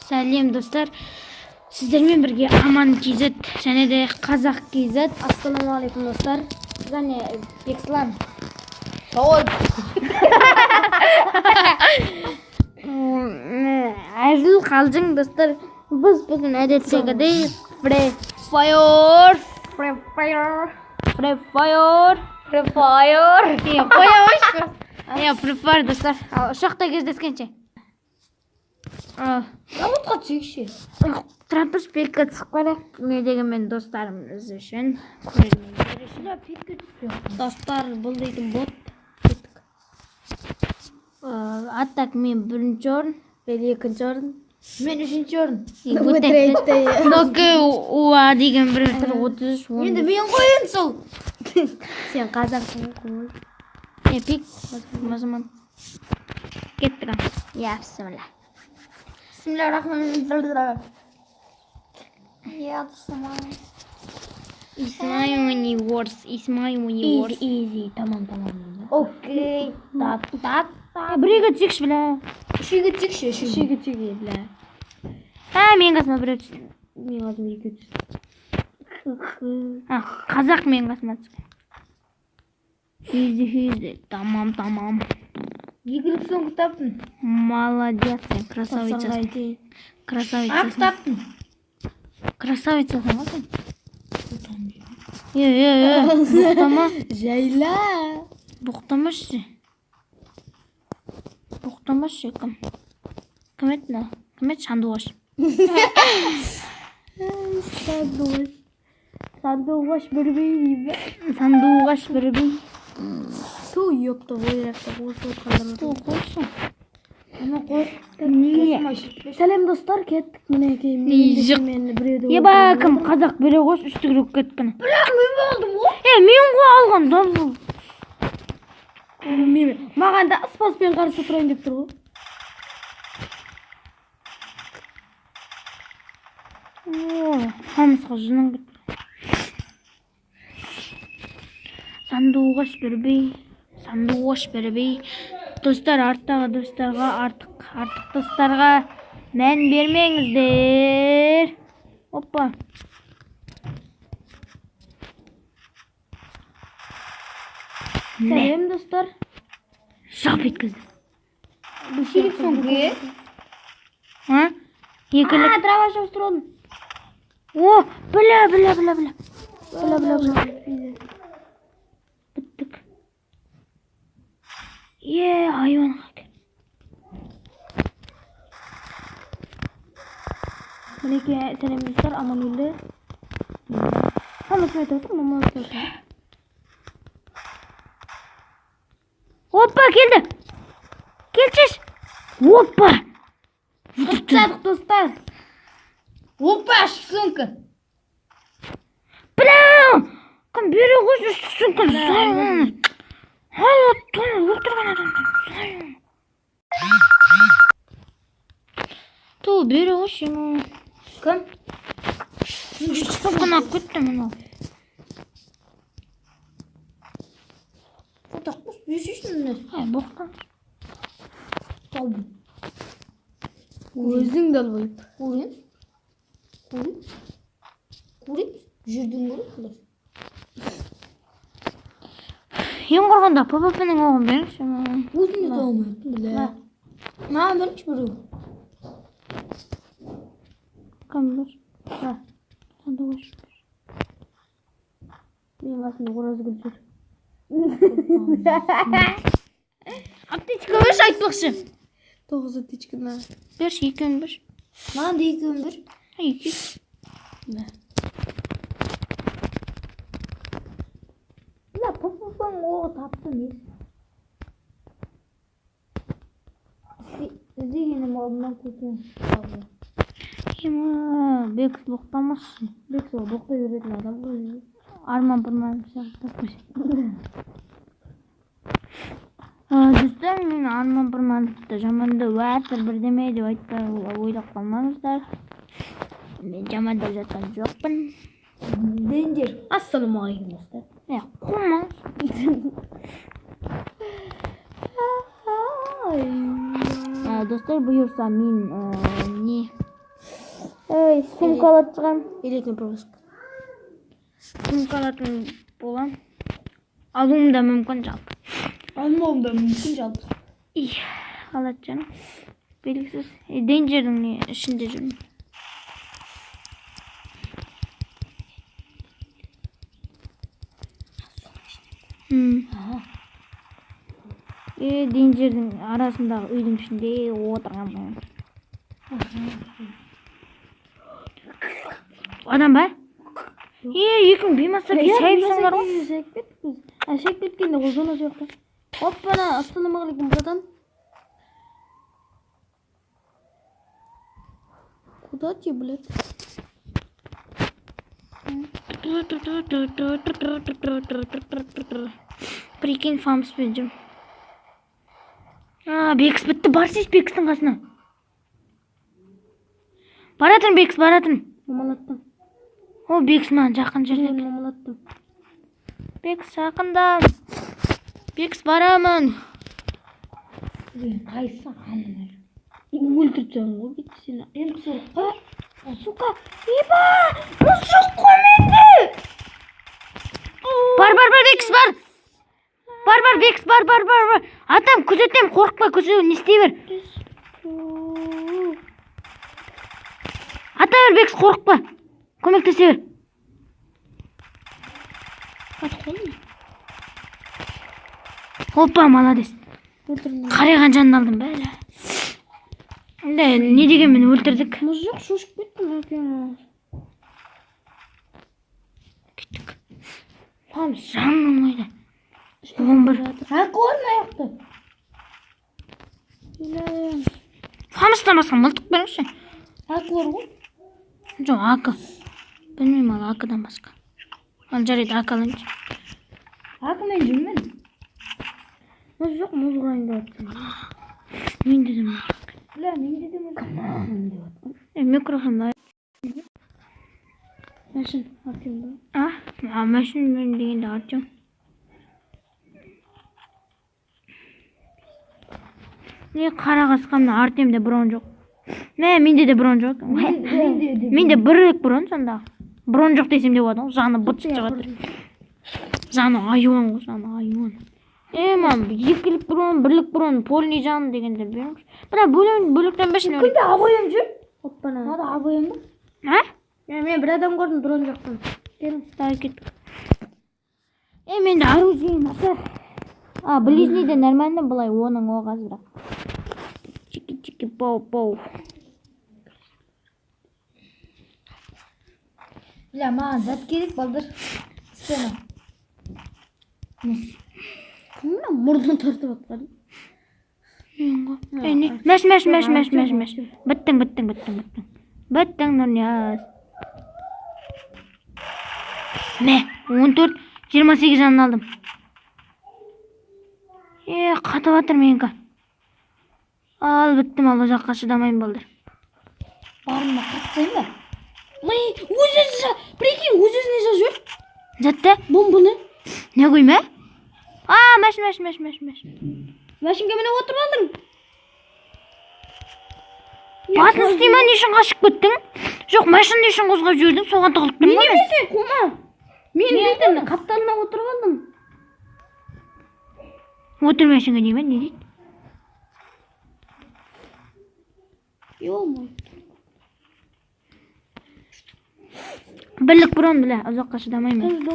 Сәлем достар. Сіздермен бірге Аман KZ және де Қазақ KZ. Ассалаумағалейкум достар. Және Бекслан. Сау. Әзіл қалжың достар. Біз бүгін әдеттегідей Free Fire достар. Ұшақта кездескенше. Заводқа түсейікші. Трапез петка түсіп не дегенмен достарымыз үшін, көрермендер үшін. Достар, бұл дейтін бот. Аттак мен бірінші орын, бел екінші орын. Мен үшінші орын. Нокі уа деген бір 33. Енді мен қойын сол. Сен қазақсың қой. Пик, мазыман. Кеттірім. Я, бісміллә. Bismillahirrahmanirrahim. It's my universe. Easy. Tamam. Окей. Так. Біреуге түсекші білә. Үшіге түсекші. Үшіге түсеге білә. Мен қасыма біреу түсті. Мен қасыма екі түсті. Қазақ мен қасыма түсті. Хүйізді. Тамам. Екілік соңғы таптың. Молодец, сен красавицасың. Ақ таптың. Красавицасың ғой сен. Бұқтама. Жайла. Бұқтамашы. Кім? Кім еді мынау? Кім еді? Сандуғаш. Сандуғаш бірбей дейбі. Сандуғаш бірбей. Ту ёпта ойрақта қосыл қалдырды. Ту қойсын. Ана қой. Сәлем достар, кеттік мінекей. Еба кім қазақ бере қош үстігірек кеттіні. Бірақ мен болдым ғой. Мен ғой алған да бұл. Маған да спаспен қарсы тұрайын деп тұр ғой. Хамысқа жының кетті. Сандуғаш бірбей. Достар, арттағы достарға, артық достарға мән бермеңіздер. Опа. Сәлем достар. Шап еткізді. Үшілік соңғы. Екілік. Трава шауыстырудың. О, біля. Біттік. Айуан қақер. Мінеке, сәлем достар, аман өлді. Самысын айтып отыр, маман айтып отыр. Опа, келді. Келчеш. Опа. Құттадық достар. Опа, шықсынкі. Бля! Кім бере қойшы шықсынкі. Сайын. Тоны өлтірген адамдар. Сайын. Ту бере қойшы. Кім? Шықсынқына көтті мұны. Құттақ қос, бешешін үнес. Боқтан. Қалдым. Өзің дәл бойып. Көрін? Жүрдің көрін? Ең құрғанда папапының оғын беріңші. Өзіңді тауымайын, біле. Маған беріңші біреу. Кім бір? Сандуғаш бір. Мен қасында қораз гүл жүр. Аптечка берші айтпақшы. 9 аптечканы. Берші, екеуін бір. Маған да екеуін бір. Екеуін. Папапаң оғы таптым ес. Іздегенім алдынан көтен. Бекс боқтамашы. Бекс ол боқтай беретін адам ғой. Арман бұрмайым сияқты. Достар, мен арман бұрмандықты жаманды уәтір бірдеме деп айтпай ойлап қалмаңыздар. Мен жамандап жатқан жоқпын. Дендер. Ассалаумағалейкум достар. Қумаңыз. Достар, буюрса мен не сумка алып чыгам. Электр проводка. Сумка алатын болам. Алуым да мүмкін жалпы. Алмауым да мүмкін жалпы. Алат жаным. Белгісіз. Денджердің ішінде жүрмін. Денджердің арасындағы үйдің ішінде отырған болам. Адам ба? Екің беймастар шайып соңлар ғой? Шайып кеткенде ол зона жоқта. Оппана, ассалаумағалейкум, братан. Куда тебе, блядь? Прикинь, фамспен жүрм. Бекіс бітті, барсайш Бекістің қасына. Баратын Бекіс, баратын. Мамалаттым. О, Бекіс маған жақын жерде. Мамалаттым. Бекіс жақында. Бекіс барамын. Қайсы қанымай. Өлтіртсең ғой бетті сені. Енді сұрыққа. Сука, еба! Мұсық қой менде! Бар, Бекіс, бар. Бар, Бекіс, бар. Атам, күзетем, қорықпа, күзет, не істей бер. Ата бер, Бекіс, қорықпа. Көмектесе бер. Опа, молодец. Қарайған жанын алдым бәлі. Не дегенмен өлтірдік. Мұзық шошып кеттім екен. Кеттік. Жаным ойда. 11. Ақы орын аяқты. Фамыстан басқа мылтық беріңші. Ақы бар ғой? Жоқ, ақы. Білмеймін ал ақыдан басқа. Ал жарайды, ақы алайыншы. Ақы мен жүрмін. Мұз жоқ, мұз ғайында өтсін. Менде де мұз. Бля, менде де мұз. Микрофон ай. Мәшін, Артем ба? Мәшін мен дегенде Артем. Қара қасқамда Артемде бұрын жоқ. Менде де бұрын жоқ. Менде бірлік бұрын сонда. Бұрын жоқ десем де болады. Жаны бытшық жатыр. Жаны айуан ғой, жаны айуан. Мам, екілік бұрын, бірлік бұрын, полный жаны дегенде беріңіз. Бірақ бөліктен бәшін Күнде абайым жүр. Оппана. Нада абайым ба? Мен бір адам көрдім дрон жақтан. Берің, тағы кеттік. Менде оружие насар. Ближний де нормально былай, оның оғаз бірақ. Чики-чики, пау-пау. Бля, маған зат керек балдыр. Стена. Кімнен мұрдын тартып атқады? Мәш. Біттің, Нұрнияз. 14, 28 жанын алдым. Қатып атыр менікі. Ал, біттім, ал, жаққа шыдамайым болдыр. Барымда қатсайым ба? Прикинь, өз-өзіне жүр. Затты? Бомбыны. Не көйме? Мәш. Мәшінге мені отырып алдың. Басын істейме, не үшін қашып кеттің? Жоқ, мәшін не үшін қозғап жүрдің? Соған тығылып тұрмын. Мен емесе, қума. Мен бетін қапталына отырып алдым. Отыр мәшінге дейме, не дейді? Йо-мой. Бірлік бұрын біле, ұзаққа шыдамайым. Қызды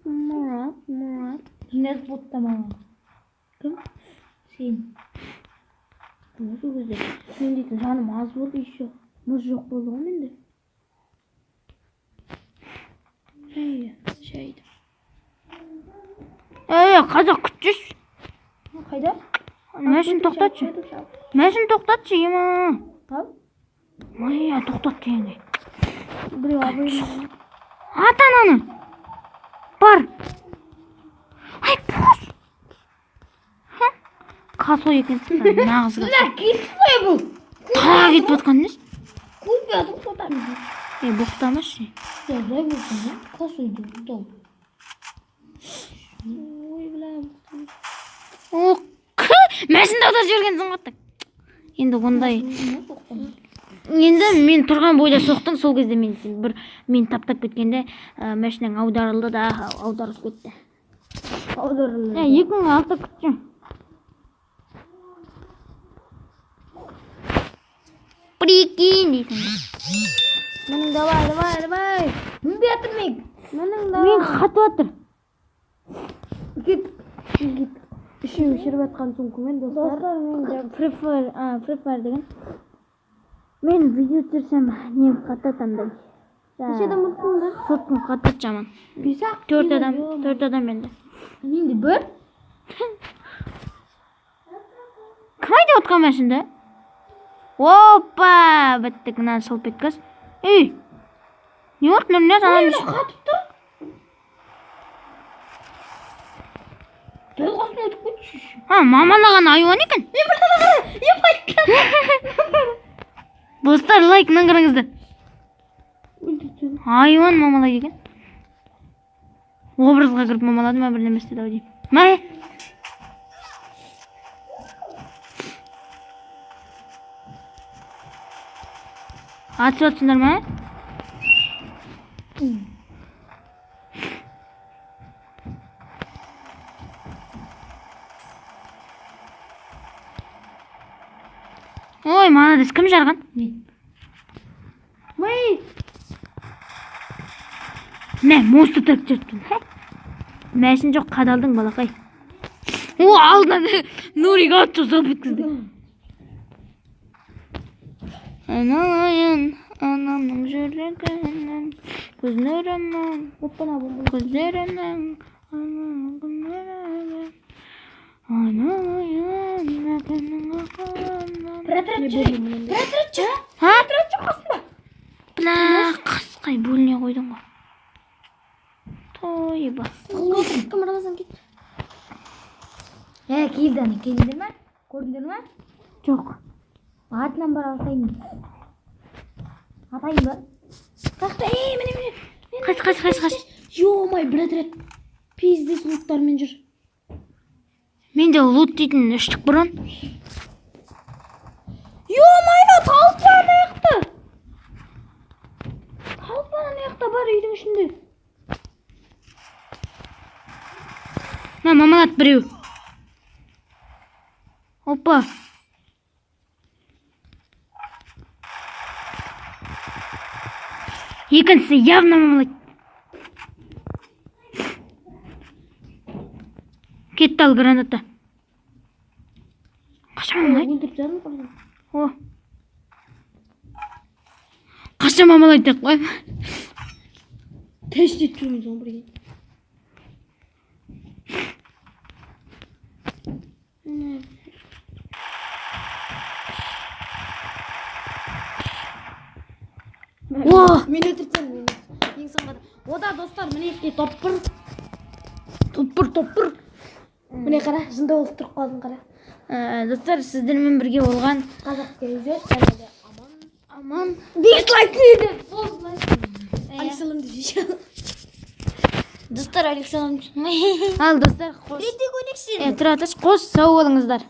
Мұрат. Жинез боттамаған. Кім? Сен. Осы көзде. Мен дейді, жаным аз болды еще. Мұз жоқ болды ғой менде. Шайды. Қазақ күтчіш. Қайда? Мәшін тоқтатшы, ема. Ал? Тоқтат дегенде. Біреу абайым. Ата-ананы. Бар. Пос. Қасой екенсің, нағыз қасой. Кетіп қой бұл. Тағы кетіп отқан нес? Көйтпедің қотамыз. Боқтамашы. Зай болсын, қасойды бұлдау. Ой, біләм. Мәшін дауда жүргенсің қоттың. Енді ондай. Енді мен тұрған бойда соқтың, сол кезде мен таптап кеткенде машинаң аударылды да аударылып кетті. Аударылды. 2006 күтчү. Прикинь дейсің. Менің давай. Мен бетімек. Менің давай. Мен қатып атыр. Git. Үшеу шіріп атқан сумкамен достар. Мен префер деген. Мен видео түсірсем, нем қататамдай. Неше адам ұттыңдар? Соткым қатат жаман. 4 адам менде. Менде бір. Кім айда отқан машинда? Опа! Біттік, мынаны шылып кеткіз. Ей! Не орт, не санам düşün. Қатып тұр. Дәл қасына өтіп кетші. Мамалаған айуан екен. Достар, лайкынан қараңыздар. Айуан мамалайды екен. Образға кіріп мамалады ма бірден істеді ау деймін. Мә? Атып атсыңдар ма? Ой, мана кім жарған? Май. Мә, мосты тіріп жүрттің. Мәшін жоқ, қадалдың балақай. О, алдынан Нуриға атты соғып еткізді. Аналайын, анамның жүрегінен, көздерінен, көздерінен, аналайын, әкенің ақылынан. Братратчы. Ха? Братратчы қасында. Бля, қасқай бөліне қойдың ғой. Тойба. Кім араласан кет. Келді ме? Көрдіңдер ме? Жоқ. Атынан бар атайын. Атайын ба? Қақта, міне. Қаш. Йо-май, братрат. Пиздес луттармен жүр. Менде лут дейтін үштік бұрын. Йо-май, талпан аяқта. Талпан аяқта бар үйдің ішінде. Мамалат біреу. Опа. Екіншісі явно мамалайды. Кетті ал граната. Қаша мамалайды? О. Қаша мамалайды деп қой. Тест етпейміз оны бірге. Мен өтіртсем, ең соңғада. Ода достар, міне етке топпыр. Міне қара, жында болып тұрып қалдың қара. Достар, сіздермен бірге болған Қазақ келузе, аман. Дизлайк мені. Александрым деші. Достар, Александр. Ал достар, қош. Тұра тұш, қош, сау болыңыздар.